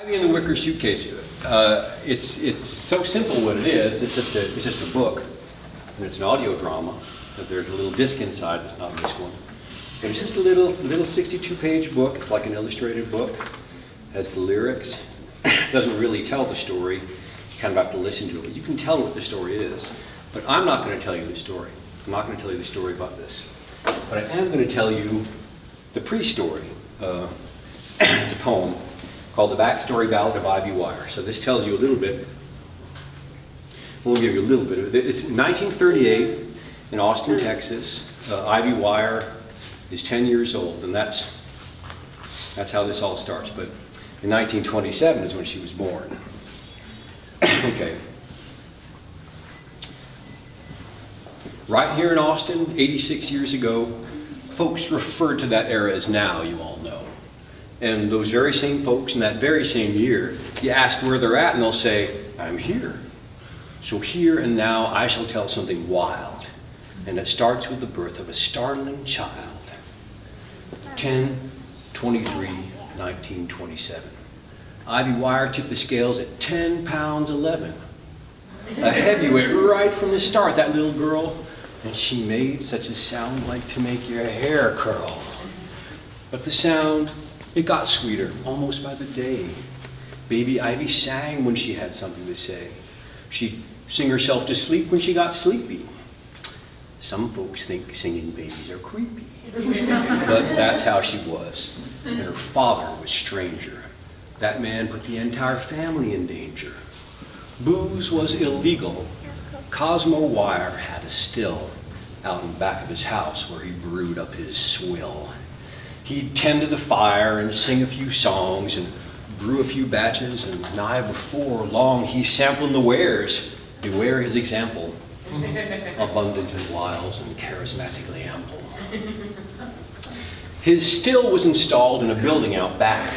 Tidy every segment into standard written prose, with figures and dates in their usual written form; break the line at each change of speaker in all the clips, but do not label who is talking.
Ivy and the Wicker Suitcase. It's so simple what it is. It's just a book, and it's an audio drama. Because there's a little disc inside. It's not this one. But it's just a little 62-page book. It's like an illustrated book. Has the lyrics. It doesn't really tell the story. You kind of have to listen to it. But you can tell what the story is. But I'm not going to tell you the story. I'm not going to tell you the story about this. But I am going to tell you the pre-story. It's a poem called The Backstory Ballad of Ivy Wire. So this tells you a little bit. We'll give you a little bit of it. It's 1938 in Austin, Texas. Ivy Wire is 10 years old, and that's how this all starts. But in 1927 is when she was born. Okay. Right here in Austin, 86 years ago, folks referred to that era as now, you all know. And those very same folks in that very same year, you ask where they're at and they'll say, I'm here. So here and now I shall tell something wild. And it starts with the birth of a startling child. 10/23/1927. Ivy Wire tipped the scales at 10 pounds 11. A heavyweight right from the start, that little girl. And she made such a sound like to make your hair curl. But the sound, it got sweeter almost by the day. Baby Ivy sang when she had something to say. She'd sing herself to sleep when she got sleepy. Some folks think singing babies are creepy. But that's how she was. And her father was stranger. That man put the entire family in danger. Booze was illegal. Cosmo Wire had a still out in back of his house where he brewed up his swill. He'd tend to the fire and sing a few songs and brew a few batches, and nigh before long he sampled the wares. Beware his example, abundant in wiles and charismatically ample. His still was installed in a building out back,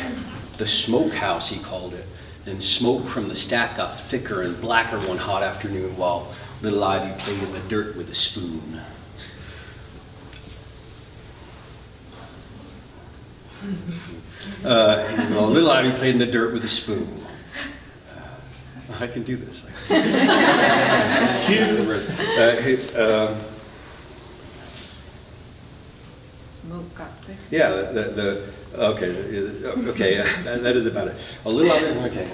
the smokehouse he called it, and smoke from the stack got thicker and blacker one hot afternoon while little Ivy played in the dirt with a spoon. Little Ivy played in the dirt with a spoon. I can do this.
Smoke got thick.
Yeah, okay, that is about it. A little Ivy, okay.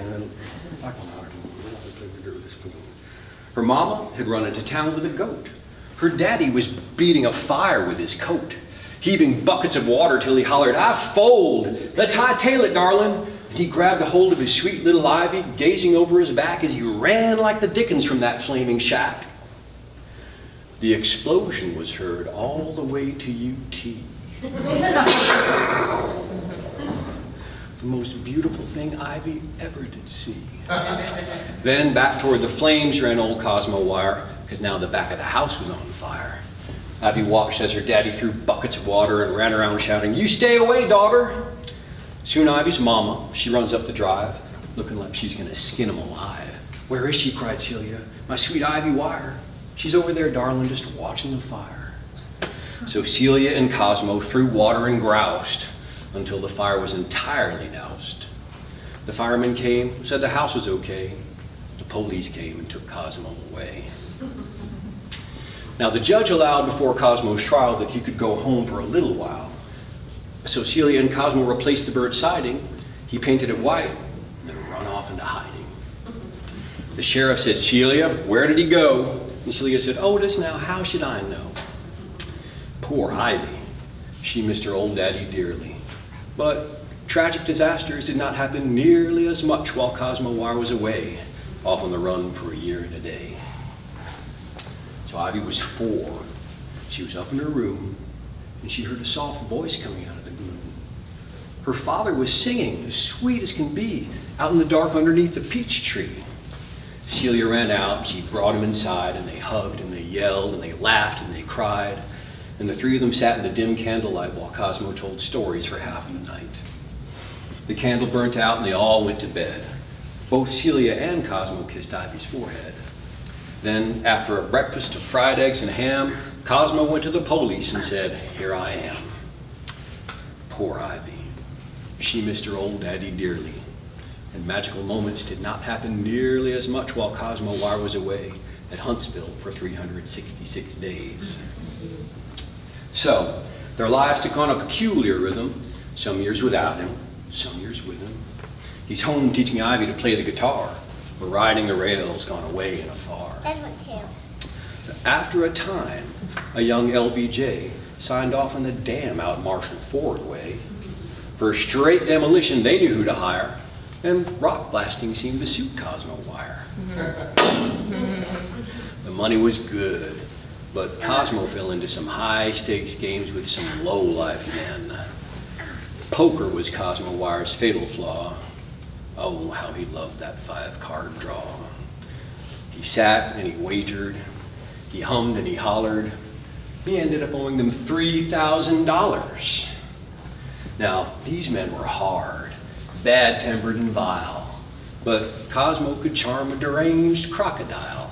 Her mama had run into town with a goat. Her daddy was beating a fire with his coat, heaving buckets of water till he hollered, I fold, let's hightail it, darling. And he grabbed a hold of his sweet little Ivy, gazing over his back as he ran like the Dickens from that flaming shack. The explosion was heard all the way to UT. The most beautiful thing Ivy ever did see. Then back toward the flames ran old Cosmo Wire, because now the back of the house was on fire. Ivy watched as her daddy threw buckets of water and ran around shouting, you stay away, daughter. Soon Ivy's mama, she runs up the drive, looking like she's gonna skin him alive. Where is she, cried Celia, my sweet Ivy Wire? She's over there, darling, just watching the fire. So Celia and Cosmo threw water and groused until the fire was entirely doused. The firemen came, said the house was okay. The police came and took Cosmo away. Now the judge allowed before Cosmo's trial that he could go home for a little while. So Celia and Cosmo replaced the bird siding. He painted it white and then run off into hiding. The sheriff said, Celia, where did he go? And Celia said, Otis, now how should I know? Poor Ivy, she missed her old daddy dearly. But tragic disasters did not happen nearly as much while Cosmo Wire was away, off on the run for a year and a day. So Ivy was 4. She was up in her room, and she heard a soft voice coming out of the gloom. Her father was singing as sweet as can be out in the dark underneath the peach tree. Celia ran out, she brought him inside, and they hugged, and they yelled, and they laughed, and they cried. And the three of them sat in the dim candlelight while Cosmo told stories for half of the night. The candle burnt out, and they all went to bed. Both Celia and Cosmo kissed Ivy's forehead. Then, after a breakfast of fried eggs and ham, Cosmo went to the police and said, here I am. Poor Ivy. She missed her old daddy dearly. And magical moments did not happen nearly as much while Cosmo Wire was away at Huntsville for 366 days. So, their lives took on a peculiar rhythm, some years without him, some years with him. He's home teaching Ivy to play the guitar, or riding the rails gone away and afar. So after a time, a young LBJ signed off on the dam out Marshall Ford way. For straight demolition, they knew who to hire, and rock blasting seemed to suit Cosmo Wire. The money was good, but Cosmo fell into some high-stakes games with some low-life men. Poker was Cosmo Wire's fatal flaw. Oh, how he loved that 5-card draw. He sat and he wagered. He hummed and he hollered. He ended up owing them $3,000. Now, these men were hard, bad-tempered and vile, but Cosmo could charm a deranged crocodile.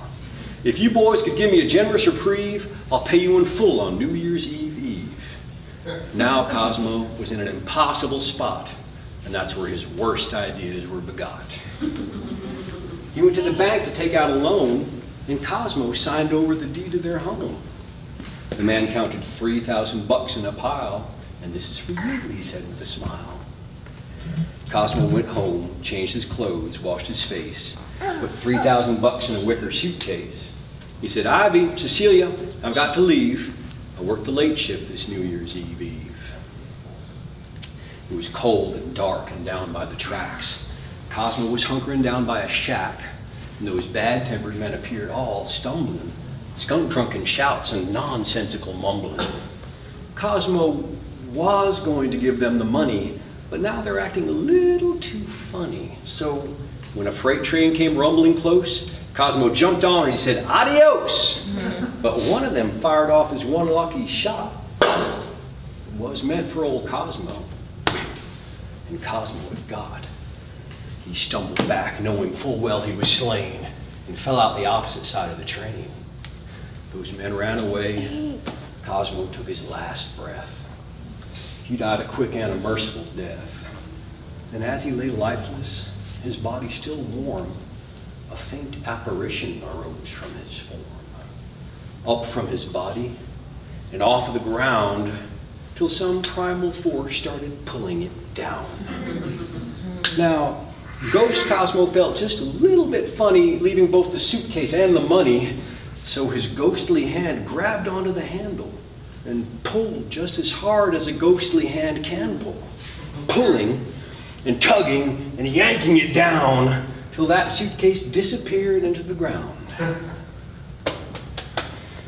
If you boys could give me a generous reprieve, I'll pay you in full on New Year's Eve. Now Cosmo was in an impossible spot, and that's where his worst ideas were begot. He went to the bank to take out a loan, and Cosmo signed over the deed of their home. The man counted $3,000 in a pile, and this is for you, he said with a smile. Cosmo went home, changed his clothes, washed his face, put $3,000 in a wicker suitcase. He said, Ivy, Cecilia, I've got to leave. I worked the late shift this New Year's Eve. It was cold and dark and down by the tracks. Cosmo was hunkering down by a shack, and those bad-tempered men appeared all stumbling, skunk-drunken shouts and nonsensical mumbling. Cosmo was going to give them the money, but now they're acting a little too funny. So when a freight train came rumbling close, Cosmo jumped on and he said, adios! But one of them fired off his one lucky shot. It was meant for old Cosmo. And Cosmo had God. He stumbled back, knowing full well he was slain, and fell out the opposite side of the train. Those men ran away. Cosmo took his last breath. He died a quick and a merciful death. And as he lay lifeless, his body still warm, a faint apparition arose from his form, up from his body and off the ground, till some primal force started pulling it down. Now, Ghost Cosmo felt just a little bit funny leaving both the suitcase and the money, so his ghostly hand grabbed onto the handle and pulled just as hard as a ghostly hand can pull, pulling and tugging and yanking it down till that suitcase disappeared into the ground.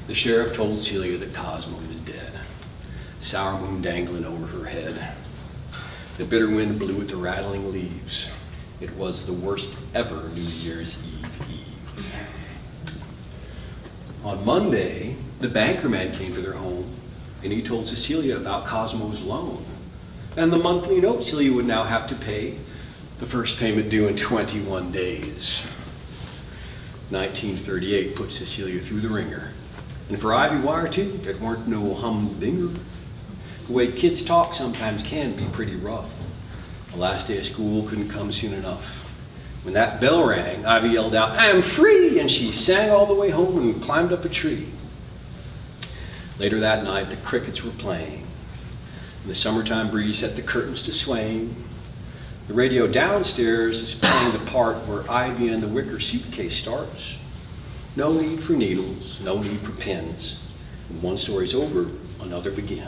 The sheriff told Celia that Cosmo was dead, sour moon dangling over her head. The bitter wind blew at the rattling leaves. It was the worst ever New Year's Eve. On Monday, the banker man came to their home, and he told Cecilia about Cosmo's loan and the monthly note Celia would now have to pay, the first payment due in 21 days. 1938 put Cecilia through the ringer. And for Ivy Wire, too, it weren't no humdinger. The way kids talk sometimes can be pretty rough. The last day of school couldn't come soon enough. When that bell rang, Ivy yelled out, I'm free! And she sang all the way home and climbed up a tree. Later that night, the crickets were playing. And the summertime breeze set the curtains to swaying. The radio downstairs is playing the part where Ivy and the Wicker Suitcase starts. No need for needles, no need for pins. When one story's over, another begins.